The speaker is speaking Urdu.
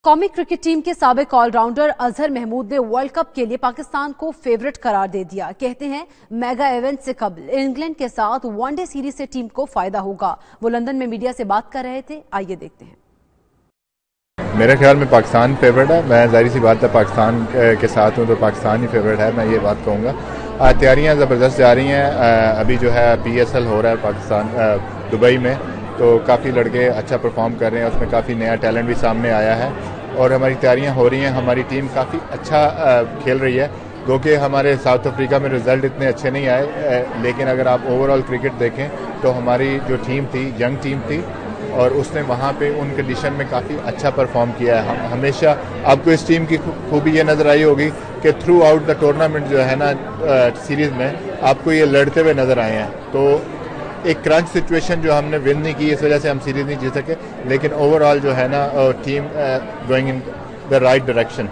قومی کرکٹ ٹیم کے سابق آل راؤنڈر اظہر محمود نے ورلڈ کپ کے لیے پاکستان کو فیورٹ قرار دے دیا. کہتے ہیں میگا ایونٹ سے قبل انگلینڈ کے ساتھ ون ڈے سیریز سے ٹیم کو فائدہ ہوگا. وہ لندن میں میڈیا سے بات کر رہے تھے, آئیے دیکھتے ہیں. میرے خیال میں پاکستان فیورٹ ہے. میں ظاہر سی بات ہے پاکستان کے ساتھ ہوں تو پاکستان ہی فیورٹ ہے, میں یہ بات کہوں گا. تیاریاں زبردست جا رہی ہیں. ابھی جو ہے PSL ہو رہا ہے پاکستان دبئی میں, تو کافی لڑکے اچھا پرفارم کر رہے ہیں. اس میں کافی نیا ٹیلنٹ بھی سامنے آیا ہے اور ہماری تیاریاں ہو رہی ہیں. ہماری ٹیم کافی اچھا کھیل رہی ہے, کیونکہ ہمارے ساؤتھ افریقہ میں رزلٹ اتنے اچھے نہیں آئے, لیکن اگر آپ اوور آل کرکٹ دیکھیں تو ہماری جو ٹیم تھی ینگ ٹیم تھی اور اس نے وہاں پہ ان کنڈیشن میں کافی اچھا پرفارم کیا ہے. ہمیشہ آپ کو اس ٹیم کی خوبی یہ نظر آئی ہوگی کہ تھرو آؤٹ دا ٹورنامنٹ جو ہے نا سیریز میں آپ کو یہ لڑتے ہوئے نظر آئے ہیں. تو ایک کرنچ سچویشن جو ہم نے ون نہیں کی, اس وجہ سے ہم سیریز نہیں جیت سکے, لیکن اوور آل جو ہے نا team going in the right direction.